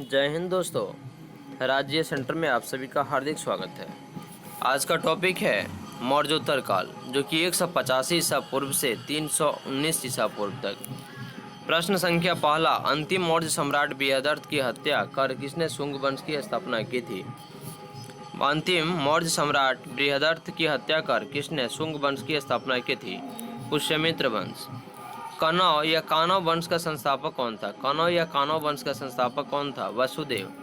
जय हिंद दोस्तों। राज्य सेंटर में आप सभी का हार्दिक स्वागत है। आज का टॉपिक है मौर्योत्तर काल, जो कि 185 ईसा पूर्व से 319 ईसा पूर्व तक। प्रश्न संख्या पहला, अंतिम मौर्य सम्राट बृहदर्थ की हत्या कर किसने शुंग वंश की स्थापना की थी? अंतिम मौर्य सम्राट बृहदर्थ की हत्या कर किसने शुंग वंश की स्थापना की थी? पुष्यमित्र वंश। कनौ या कानव वंश का संस्थापक कौन था? कनौ या कानव वंश का संस्थापक कौन था? वसुदेव।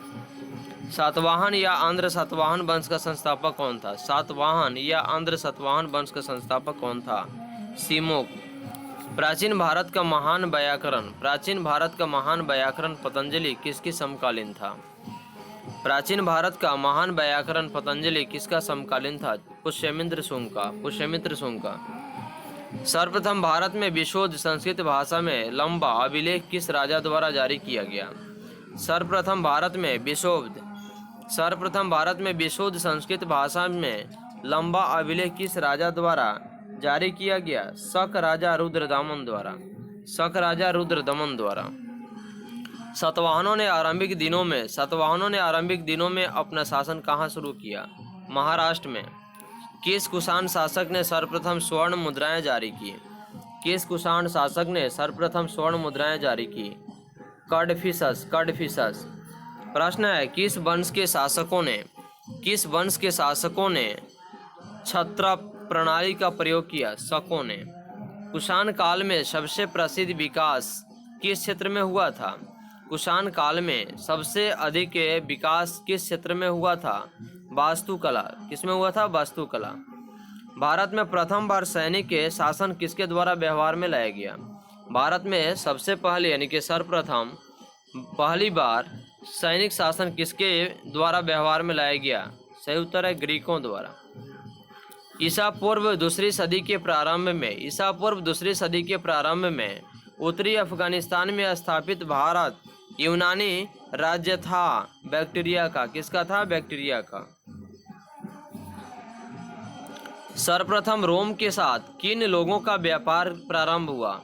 सातवाहन या आंध्र सातवाहन वंश का संस्थापक कौन था? सातवाहन या आंध्र सातवाहन वंश का संस्थापक कौन था? सिमुक। प्राचीन भारत का महान व्याकरण पतंजलि किसकी समकालीन था? प्राचीन भारत का महान व्याकरण पतंजलि किसका समकालीन था? पुष्यमित्र शुंग का। सर्वप्रथम भारत में विशुद्ध संस्कृत भाषा में लंबा अभिलेख किस राजा द्वारा जारी किया गया? सर्वप्रथम भारत में विशुद्ध संस्कृत भाषा में लंबा अभिलेख किस राजा द्वारा जारी किया गया? शक राजा रुद्रदमन द्वारा। सातवाहनों ने आरंभिक दिनों में अपना शासन कहाँ शुरू किया? महाराष्ट्र में। किस कुषाण शासक ने सर्वप्रथम स्वर्ण मुद्राएं जारी की? कडफिसस। प्रश्न है, किस वंश के शासकों ने छत्र प्रणाली का प्रयोग किया? शकों ने। कुषाण काल में सबसे प्रसिद्ध विकास किस क्षेत्र में हुआ था? कुषाण काल में सबसे अधिक विकास किस क्षेत्र में हुआ था? वास्तुकला। किसमें हुआ था? वास्तुकला। भारत में प्रथम बार सैनिक के शासन किसके द्वारा व्यवहार में लाया गया? भारत में सबसे पहले यानी कि सर्वप्रथम पहली बार सैनिक शासन किसके द्वारा व्यवहार में लाया गया? सही उत्तर है ग्रीकों द्वारा। ईसा पूर्व दूसरी सदी के प्रारंभ में उत्तरी अफगानिस्तान में स्थापित भारत यूनानी राज्य था बैक्टीरिया का। किसका था? बैक्टीरिया का। सर्वप्रथम रोम के साथ किन लोगों का व्यापार प्रारंभ हुआ?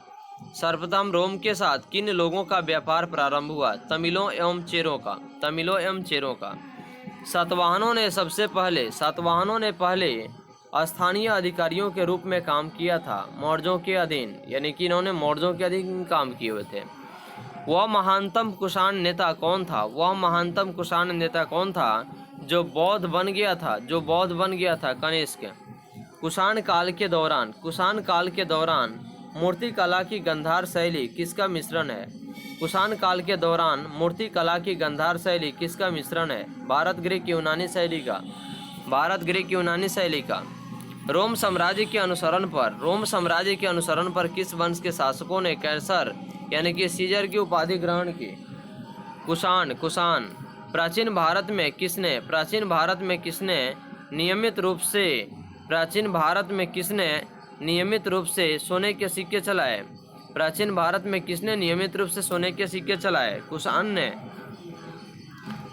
तमिलों एवं चेरों का। सातवाहनों ने पहले स्थानीय अधिकारियों के रूप में काम किया था मौर्यों के अधीन, यानी कि इन्होंने मौर्यों के अधीन काम किए हुए थे। वह महानतम कुषाण नेता कौन था जो बौद्ध बन गया था? कनिष्क। कुषाण काल के दौरान मूर्तिकला की गंधार शैली किसका मिश्रण है? भारत ग्रीक यूनानी शैली का। रोम साम्राज्य के अनुसरण पर किस वंश के शासकों ने कैसर यानी कि सीजर की उपाधि ग्रहण की? कुषाण। प्राचीन भारत में किसने नियमित रूप से सोने के सिक्के चलाए? कुषाण ने।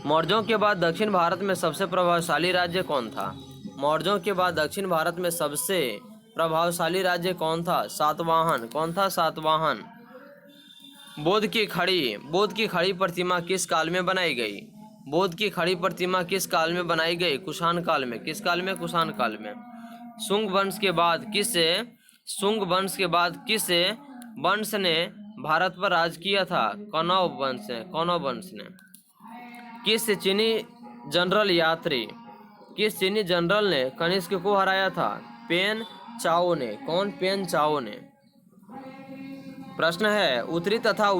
मौर्यों के बाद दक्षिण भारत में सबसे प्रभावशाली राज्य कौन था? सातवाहन। कौन था? सातवाहन। बोध की खड़ी प्रतिमा किस काल में बनाई गई? कुषाण काल में। किस काल में? कुषाण काल में। शुंग वंश के बाद किस वंश ने भारत पर राज किया था? कनौ वंश ने। किस चीनी जनरल ने कनिष्क को हराया था? पेन चाओ ने। कौन? पेन चाओ ने। प्रश्न है, उत्तरी तथा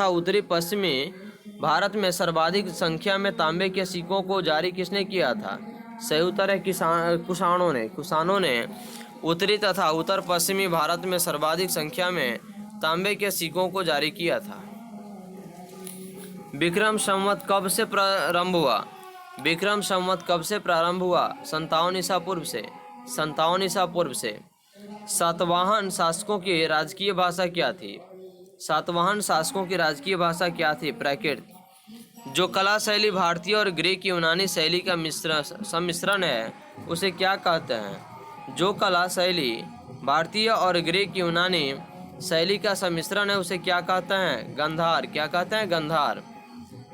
उत्तरी पश्चिमी भारत में सर्वाधिक संख्या में तांबे के सिक्कों को जारी किसने किया था? सही उत्तर है कुषाणों ने उत्तरी तथा उत्तर पश्चिमी भारत में सर्वाधिक संख्या में तांबे के सिक्कों को जारी किया था। विक्रम संवत कब से प्रारंभ हुआ? 57 ईसा पूर्व से। सातवाहन शासकों की राजकीय भाषा क्या थी? प्राकृत। जो कला शैली भारतीय और ग्रीक यूनानी शैली का सम्मिश्रण है उसे क्या कहते हैं? जो कला शैली भारतीय और ग्रीक यूनानी शैली का सम्मिश्रण है उसे क्या कहते हैं? गंधार। क्या कहते हैं? गंधार।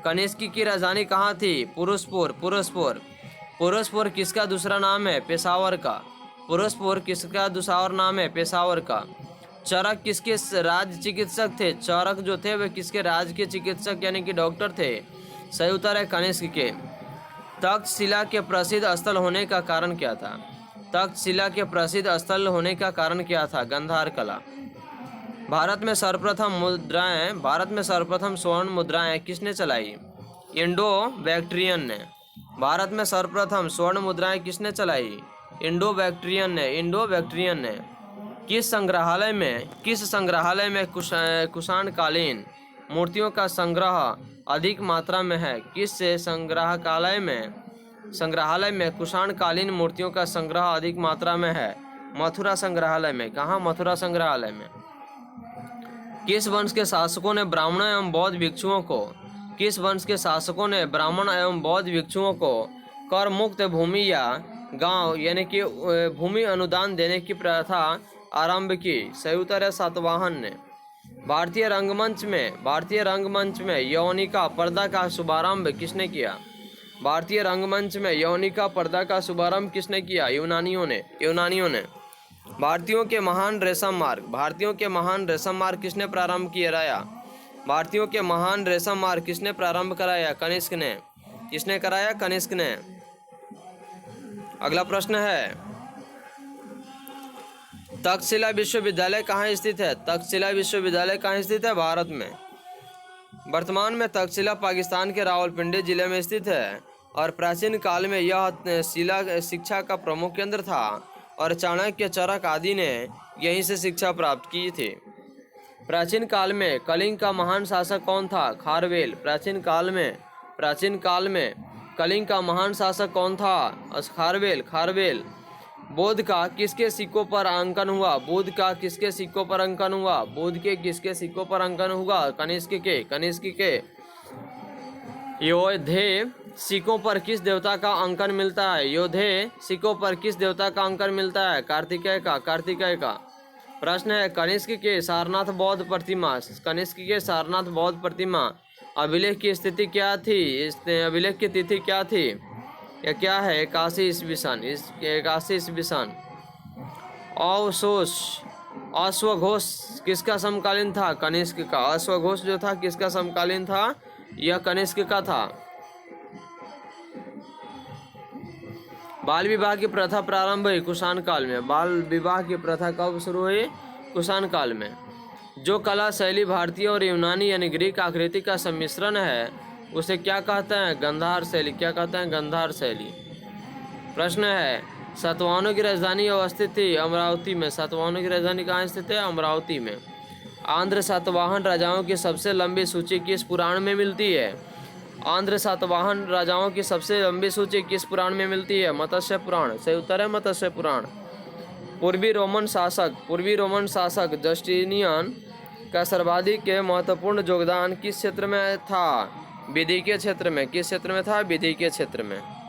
कनिष्क की राजधानी कहाँ थी? पुरुषपुर। पुरुषपुर किसका दूसरा नाम है? पेशावर का। पुरुषपुर किसका दूसरा नाम है? पेशावर का। चरक किसके राज्य चिकित्सक थे? चरक जो थे वे किसके राज्य के चिकित्सक यानी कि डॉक्टर थे? सही उत्तर है कनिष्क के। तक्षशिला के प्रसिद्ध स्थल होने का कारण क्या था? तक्षशिला के प्रसिद्ध स्थल होने का कारण क्या था? गांधार कला। भारत में सर्वप्रथम स्वर्ण मुद्राएं किसने चलाई? इंडो बैक्ट्रियन ने। भारत में सर्वप्रथम स्वर्ण मुद्राएं किसने चलाई? इंडो बैक्ट्रियन ने। किस संग्रहालय में कुषाणकालीन मूर्तियों का संग्रह अधिक मात्रा में है? किस संग्रहालय में कुषाणकालीन मूर्तियों का संग्रह अधिक मात्रा में है? मथुरा संग्रहालय में। कहाँ? मथुरा संग्रहालय में। किस वंश के शासकों ने ब्राह्मण एवं बौद्ध भिक्षुओं को कर मुक्त भूमि या गांव यानी कि भूमि अनुदान देने की प्रथा आरंभ की? सही उत्तर है सातवाहन ने। भारतीय रंगमंच में यौनिका पर्दा का शुभारंभ किसने किया? भारतीय रंगमंच में यौनिका पर्दा का शुभारंभ किसने किया? यूनानियों ने। भारतीयों के महान रेशम मार्ग किसने प्रारंभ कराया? भारतीयों के महान रेशम मार्ग किसने प्रारंभ कराया? कनिष्क ने। किसने कराया? कनिष्क ने। अगला प्रश्न है, तक्षशिला विश्वविद्यालय कहाँ स्थित है? तक्षशिला विश्वविद्यालय कहाँ स्थित है? भारत में। वर्तमान में तक्षशिला पाकिस्तान के रावलपिंडी जिले में स्थित है और प्राचीन काल में यह शिक्षा का प्रमुख केंद्र था और चाणक्य, चरक आदि ने यहीं से शिक्षा प्राप्त की थी। प्राचीन काल में कलिंग का महान शासक कौन था? खारवेल। प्राचीन काल में कलिंग का महान शासक कौन था? खारवेल। बौद्ध का किसके सिक्कों पर अंकन हुआ? बुद्ध के किसके सिक्कों पर अंकन हुआ? कनिष्क के। योधे सिक्कों पर किस देवता का अंकन मिलता है? कार्तिकेय का। प्रश्न है, कनिष्क के सारनाथ बौद्ध प्रतिमा अभिलेख की स्थिति क्या थी? अभिलेख की तिथि क्या थी? यह क्या है? 81 ईस्वी सन। अश्वघोष किसका समकालीन था? कनिष्क का। अश्वघोष जो था किसका समकालीन था? यह कनिष्क का था। बाल विवाह की प्रथा प्रारंभ हुई कुषाण काल में। बाल विवाह की प्रथा कब शुरू हुई? कुषाण काल में। जो कला शैली भारतीय और यूनानी यानी ग्रीक आकृति का सम्मिश्रण है उसे क्या कहते हैं? गांधार शैली। क्या कहते हैं? गांधार शैली। प्रश्न है, सातवाहनों की राजधानी अवस्थित थी अमरावती में। सातवाहनों की राजधानी कहाँ स्थित है? अमरावती में। आंध्र सातवाहन राजाओं की सबसे लंबी सूची किस पुराण में मिलती है? आंध्र सातवाहन राजाओं की सबसे लंबी सूची किस पुराण में मिलती है? मत्स्य पुराण। सही उत्तर है मत्स्य पुराण। पूर्वी रोमन शासक जस्टिनियन का सर्वाधिक महत्वपूर्ण योगदान किस क्षेत्र में था? विधि के क्षेत्र में। किस क्षेत्र में था? विधि के क्षेत्र में।